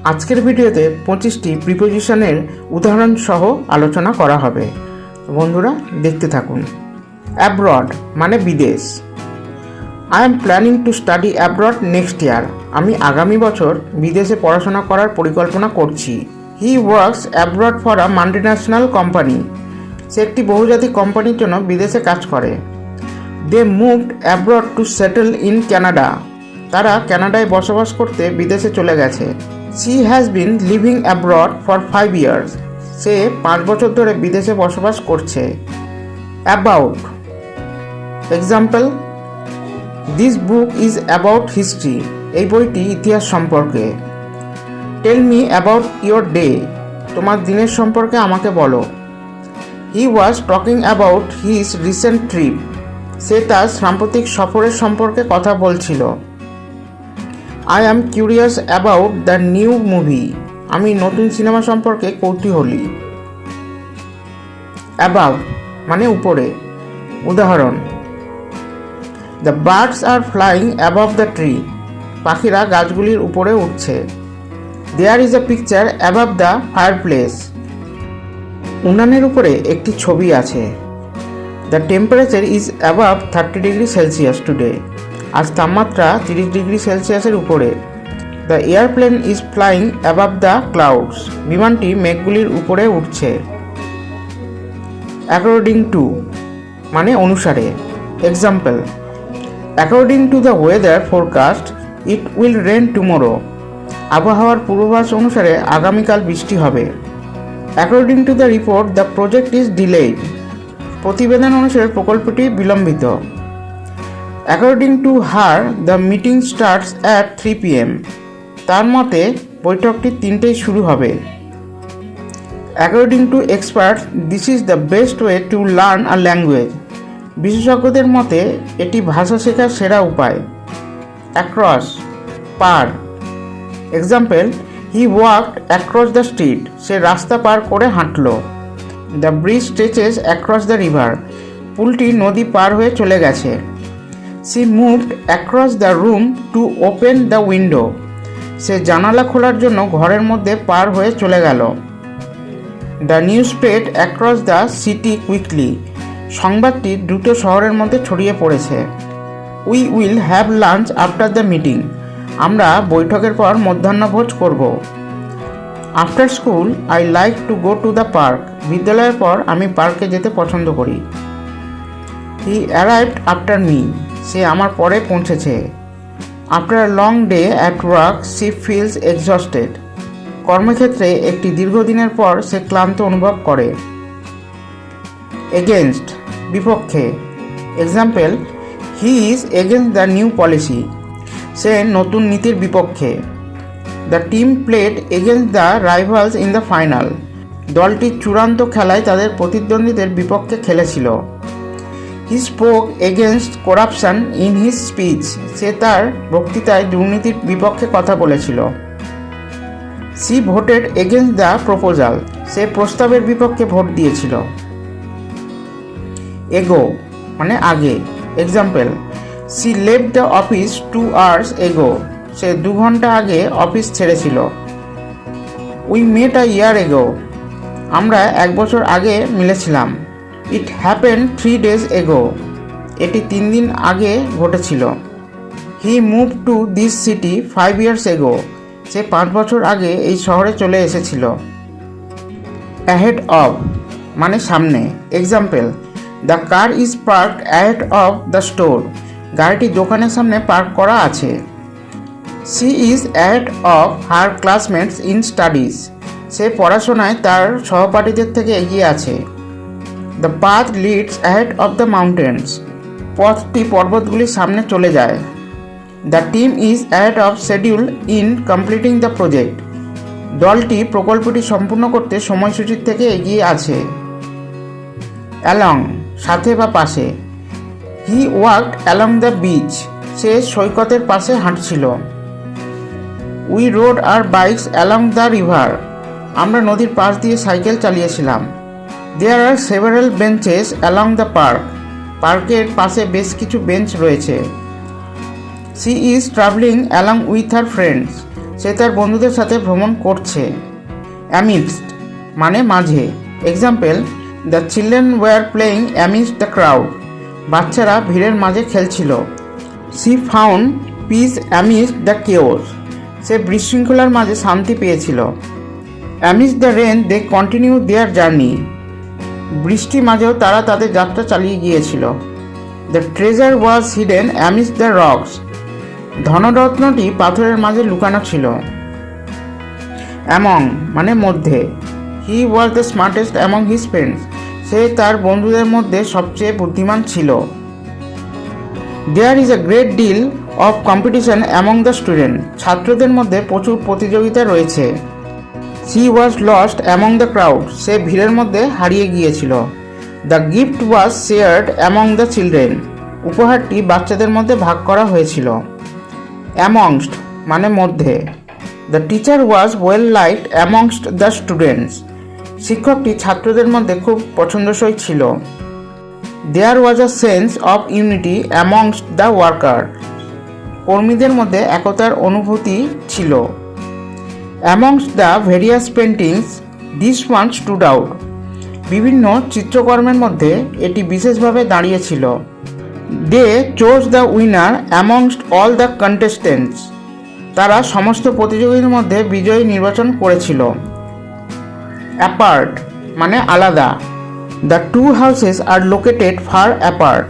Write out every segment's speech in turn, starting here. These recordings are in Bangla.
আজকের ভিডিওতে 25টি প্রিপোজিশনের উদাহরণ সহ আলোচনা করা হবে। বন্ধুরা দেখতে থাকুন। অ্যাব্রড মানে বিদেশ। I am planning to study abroad next year. আমি আগামী বছর বিদেশে পড়াশোনা করার পরিকল্পনা করছি। He works abroad for a multinational company. সে একটি বহুজাতিক কোম্পানির জন্য বিদেশে কাজ করে। They moved abroad to settle in Canada. তারা কানাডায় বসবাস করতে বিদেশে চলে গেছে। She has been living abroad for 5 years. সে 5 বছর ধরে বিদেশে বসবাস করছে। About. Example: This book is about history. এই বইটি ইতিহাস সম্পর্কে। Tell me about your day. তোমার দিনের সম্পর্কে আমাকে বলো। He was talking about his recent trip. সে তার সাম্প্রতিক সফরের সম্পর্কে কথা বলছিল। I am curious about the new movie. আমি নতুন সিনেমা সম্পর্কে কৌতূহলী। Above মানে উপরে। উদাহরণ: The birds are flying above the tree. পাখিরা গাছগুলির উপরে উঠছে। There is a picture above the fireplace. উনানের উপরে একটি ছবি আছে। The temperature is above 30 degrees Celsius today. আজ তাপমাত্রা 30 ডিগ্রি সেলসিয়াসের উপরে। The airplane is flying above the clouds. বিমানটি মেঘগুলির উপরে উঠছে। অ্যাকর্ডিং টু মানে অনুসারে। Example: according to the weather forecast it will rain tomorrow. আবহাওয়ার পূর্বাভাস অনুসারে আগামীকাল বৃষ্টি হবে। According to the report the project is delayed. প্রতিবেদন অনুসারে প্রকল্পটি বিলম্বিত। According to her, the meeting starts at 3 p.m. তার মতে বৈঠকটি 3টায় শুরু হবে। According to experts, this is the best way to learn a language. বিশেষজ্ঞদের মতে এটি ভাষা শেখার সেরা উপায়। Across per. Example: He walked across the street. সে রাস্তা পার করে হাঁটলো। The bridge stretches across the river. পুলটি নদী পার হয়ে চলে গেছে। She moved across the room to open the window. সে জানালা খোলার জন্য ঘরের মধ্যে পার হয়ে চলে গেল। The news spread across the city quickly. সংবাদটি দ্রুত শহরের মধ্যে ছড়িয়ে পড়েছে। We will have lunch after the meeting. আমরা বৈঠকের পর মধ্যাহ্নভোজ করব। After school, I like to go to the park. বিদ্যালয়ের পর আমি পার্কে যেতে পছন্দ করি। He arrived after me. সে আমার পরে পৌঁছেছে। After a long day at work she feels exhausted. কর্মক্ষেত্রে একটি দীর্ঘদিনের পর সে ক্লান্ত অনুভব করে। এগেনস্ট বিপক্ষে। Example: he is against the new policy. সে নতুন নীতির বিপক্ষে। The team played against the rivals in the final. দলটি চূড়ান্ত খেলায় তাদের প্রতিদ্বন্দ্বীদের বিপক্ষে খেলেছিল। He spoke against corruption in his speech. সে তার বক্তৃতায় দুর্নীতির বিপক্ষে কথা বলেছিল। She voted against the proposal. সে প্রস্তাবের বিপক্ষে ভোট দিয়েছিল। Ago মানে আগে। Example: She left the office 2 hours ago. সে 2 ঘন্টা আগে অফিস ছেড়েছিল। We met a year ago. আমরা 1 বছর আগে মিলেছিলাম। It happened 3 days ago. এটি 3 দিন আগে ঘটেছিল। He moved to this city 5 years ago. সে 5 বছর আগে এই শহরে চলে এসেছিল। Ahead of মানে সামনে। Example: The car is parked ahead of the store. গাড়িটি দোকানের সামনে পার্ক করা আছে। She is ahead of her classmates in studies. সে পড়াশোনায় তার সহপাঠীদের থেকে এগিয়ে আছে। The path leads ahead of the mountains. পথটি পর্বতগুলির সামনে চলে যায়। The team is ahead of schedule in completing the project. দলটি প্রকল্পটি সম্পূর্ণ করতে সময়সূচির থেকে এগিয়ে আছে। Along সাথে বা পাশে। He walked along the beach. সে সৈকতের পাশে হাঁটছিল। We rode our bikes along the river. আমরা নদীর পাশ দিয়ে cycle চালিয়েছিলাম। There are several benches along the park. পার্কের পাশে বেশ কিছু বেঞ্চ রয়েছে। She is traveling along with her friends. সে তার বন্ধুদের সাথে ভ্রমণ করছে। অ্যামিডস্ট মানে মাঝে। Example, the children were playing amidst the crowd. বাচ্চারা ভিড়ের মাঝে খেলছিল। She found peace amidst the chaos. সে বিশৃঙ্খলার মাঝে শান্তি পেয়েছিল। Amidst the rain they continue their journey. বৃষ্টি মাঝেও তারা তাদের যাত্রা চালিয়ে গিয়েছিল। The treasure was hidden amidst the rocks. ধনরত্নটি পাথরের মাঝে লুকানো ছিল। অ্যামং মানে মধ্যে। He was the smartest among his friends. সে তার বন্ধুদের মধ্যে সবচেয়ে বুদ্ধিমান ছিল। দেয়ার is a great deal of competition among the student. ছাত্রদের মধ্যে প্রচুর প্রতিযোগিতা রয়েছে। She was lost among the crowd. সে ভিড়ের মধ্যে হারিয়ে গিয়েছিল। The gift was shared among the children. উপহারটি বাচ্চাদের মধ্যে ভাগ করা হয়েছিল। অ্যামংস্ট মানে মধ্যে। The teacher was well liked amongst the students. শিক্ষকটি ছাত্রদের মধ্যে খুব পছন্দসই ছিল। There was a sense of unity amongst the worker. কর্মীদের মধ্যে একতার অনুভূতি ছিল। Amongst the various paintings this one stood out. বিভিন্ন চিত্রকর্মের মধ্যে এটি বিশেষভাবে দাঁড়িয়েছিল। They chose the winner amongst all the contestants. তারা সমস্ত প্রতিযোগীদের মধ্যে বিজয়ী নির্বাচন করেছিল। অ্যাপার্ট মানে আলাদা। The two houses are located far apart.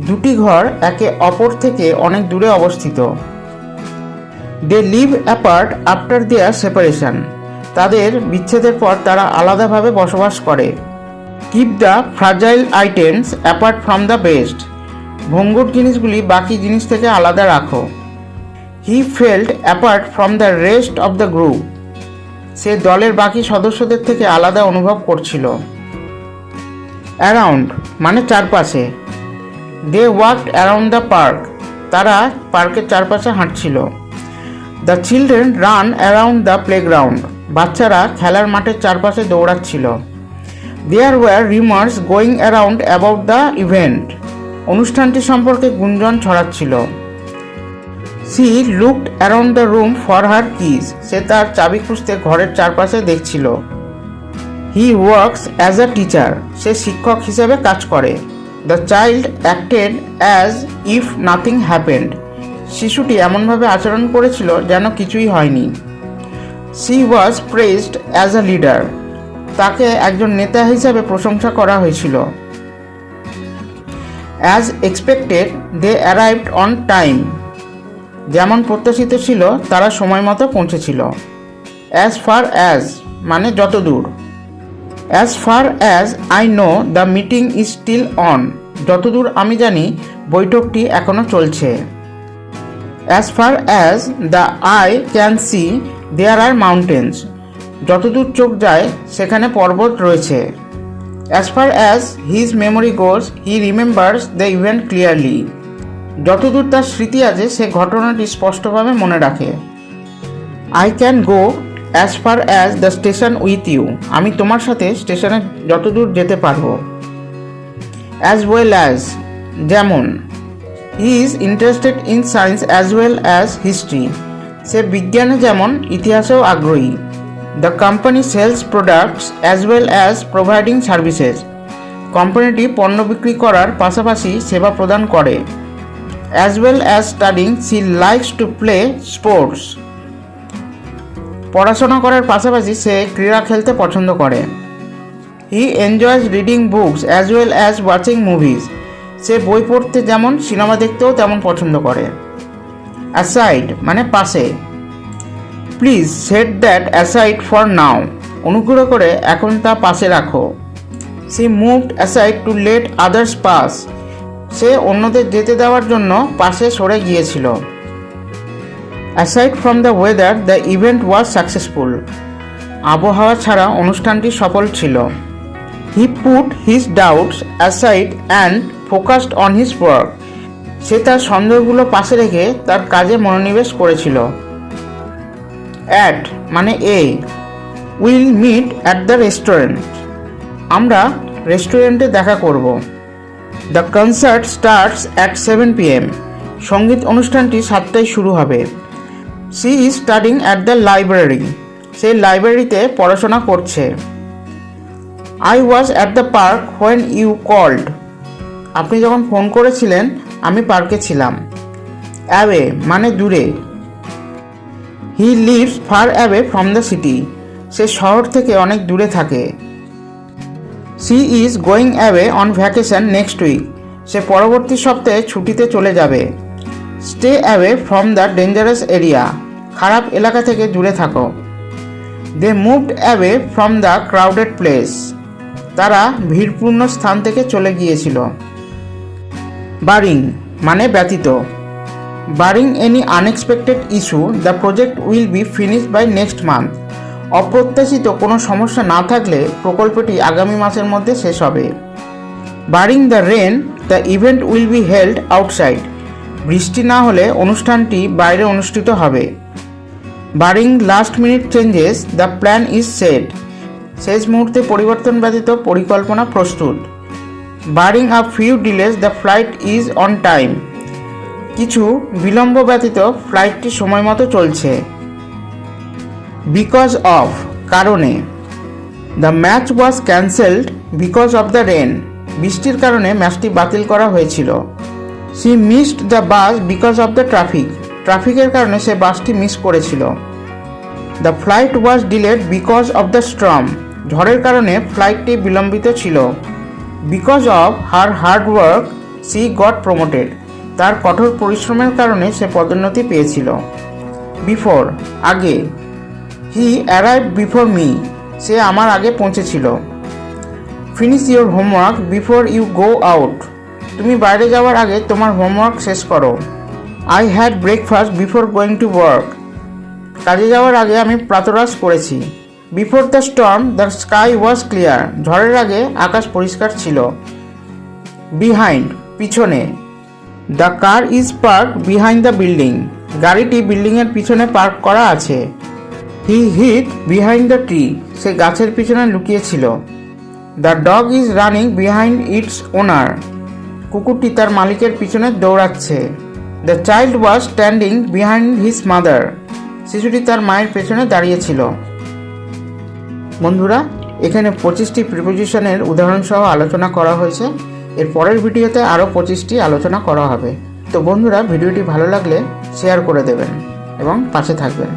দুটি ঘর একে অপর থেকে অনেক দূরে অবস্থিত। They live apart after their separation. তাদের বিচ্ছেদের পর তারা আলাদাভাবে বসবাস করে। Keep the fragile items apart from the best. ভঙ্গুর জিনিসগুলি বাকি জিনিস থেকে আলাদা রাখো। He felt apart from the rest of the group. সে দলের বাকি সদস্যদের থেকে আলাদা অনুভব করছিল। অ্যারাউন্ড মানে চারপাশে। They walked around the park. তারা পার্কের চারপাশে হাঁটছিল। The children run around the playground. বাচ্চারা খেলার মাঠের চারপাশে দৌড়াচ্ছিল। There were rumours going around about the event. অনুষ্ঠানটি সম্পর্কে গুঞ্জন ছড়াচ্ছিল। She looked around the room for her keys. সে তার চাবি খুঁজতে ঘরের চারপাশে দেখছিল। He works as a teacher. সে শিক্ষক হিসেবে কাজ করে। The child acted as if nothing happened. শিশুটি এমনভাবে আচরণ করেছিল যেন কিছুই হয়নি। She was praised as a leader. তাকে একজন নেতা হিসাবে প্রশংসা করা হয়েছিল। As expected they arrived on time. যেমন প্রত্যাশিত ছিল তারা সময় মতো পৌঁছেছিল। অ্যাজ ফার অ্যাজ মানে যতদূর। As far as I know the meeting is still on. যতদূর আমি জানি বৈঠকটি এখনও চলছে। As far as the eye can see there are mountains. যতদূর চোখ যায় সেখানে পর্বত রয়েছে। As far as his memory goes he remembers the event clearly. যতদূর তার স্মৃতি আছে সে ঘটনাটি স্পষ্টভাবে মনে রাখে। I can go as far as the station with you. আমি তোমার সাথে স্টেশনে যতদূর যেতে পারবো। অ্যাজ ওয়েল অ্যাজ যেমন। He is interested in science as well as history. সে বিজ্ঞানে যেমন ইতিহাসেও আগ্রহী। The company sells products as well as providing services. কোম্পানিটি পণ্য বিক্রি করার পাশাপাশি সেবা প্রদান করে। As well as studying she likes to play sports. পড়াশোনা করার পাশাপাশি সে ক্রীড়া খেলতে পছন্দ করে। He enjoys reading books as well as watching movies. সে বই পড়তে যেমন সিনেমা দেখতেও তেমন পছন্দ করে। অ্যাসাইড মানে পাশে। Please set that aside for now. অনুগ্রহ করে এখন তা পাশে রাখো। She moved aside to let others pass. সে অন্যদের যেতে দেওয়ার জন্য পাশে সরে গিয়েছিল। Aside from the weather the event was successful. আবহাওয়া ছাড়া অনুষ্ঠানটি সফল ছিল। He put his doubts aside and focused on his work. সে তার সন্দেহগুলো পাশে রেখে তার কাজে মনোনিবেশ করেছিল। অ্যাট মানে এ। Will meet at the restaurant. আমরা রেস্টুরেন্টে দেখা করব। The concert starts at 7 PM। সঙ্গীত অনুষ্ঠানটি 7টায় শুরু হবে। She is studying at the library, সে লাইব্রেরিতে পড়াশোনা করছে। I was at the park when you called, আপনি যখন ফোন করেছিলেন আমি পার্কে ছিলাম। অ্যাওয়ে মানে দূরে। He lives far away from the city, সে শহর থেকে অনেক দূরে থাকে। She is going away on vacation next week, সে পরবর্তী সপ্তাহে ছুটিতে চলে যাবে। Stay away from the dangerous area, খারাপ এলাকা থেকে দূরে থাকো। They moved away from the crowded place, তারা ভিড়পূর্ণ স্থান থেকে চলে গিয়েছিল। বারিং মানে ব্যতীত। Barring any unexpected issue the project will be finished by next month, অপ্রত্যাশিত কোনো সমস্যা না থাকলে প্রকল্পটি আগামী মাসের মধ্যে শেষ হবে। Barring the rain the event will be held outside, বৃষ্টি না হলে অনুষ্ঠানটি বাইরে অনুষ্ঠিত হবে। Barring last minute changes the plan is set, শেষ মুহূর্তে পরিবর্তন ব্যতীত পরিকল্পনা প্রস্তুত। Barring a few delays the flight is on time, কিছু বিলম্ব ব্যতীত ফ্লাইটটি সময় মতো চলছে। বিকজ অফ কারণে। The match was cancelled because of the rain, বৃষ্টির কারণে ম্যাচটি বাতিল করা হয়েছিল। She missed the bus because of the traffic, ট্রাফিকের কারণে সে বাসটি মিস করেছিল। The flight was delayed because of the storm, ঝড়ের কারণে ফ্লাইটটি বিলম্বিত ছিল। Because of her hard work she got promoted, তার কঠোর পরিশ্রমের কারণে সে পদোন্নতি পেয়েছিল। বিফোর আগে। হি অ্যারাইভ বিফোর মি, সে আমার আগে পৌঁছেছিল। Finish your homework before you go out, তুমি বাইরে যাওয়ার আগে তোমার হোমওয়ার্ক শেষ করো। I had breakfast before going to work, কাজে যাওয়ার আগে আমি প্রাতরাশ করেছি। Before the storm the sky was clear, ঝড়ের আগে আকাশ পরিষ্কার ছিল। বিহাইন্ড পিছনে। The car is park behind the building, গাড়িটি বিল্ডিংয়ের পিছনে পার্ক করা আছে। He hid behind the tree, সে গাছের পিছনে লুকিয়েছিল। The dog is running behind its owner, কুকুরটি তার মালিকের পিছনে দৌড়াচ্ছে। The child was standing behind his mother, শিশুটি তার মায়ের পেছনে দাঁড়িয়েছিল। বন্ধুরা, এখানে 25টি প্রিপোজিশনের উদাহরণসহ আলোচনা করা হয়েছে। এর পরের ভিডিওতে আরও 25টি আলোচনা করা হবে। তো বন্ধুরা, ভিডিওটি ভালো লাগলে শেয়ার করে দেবেন এবং পাশে থাকবেন।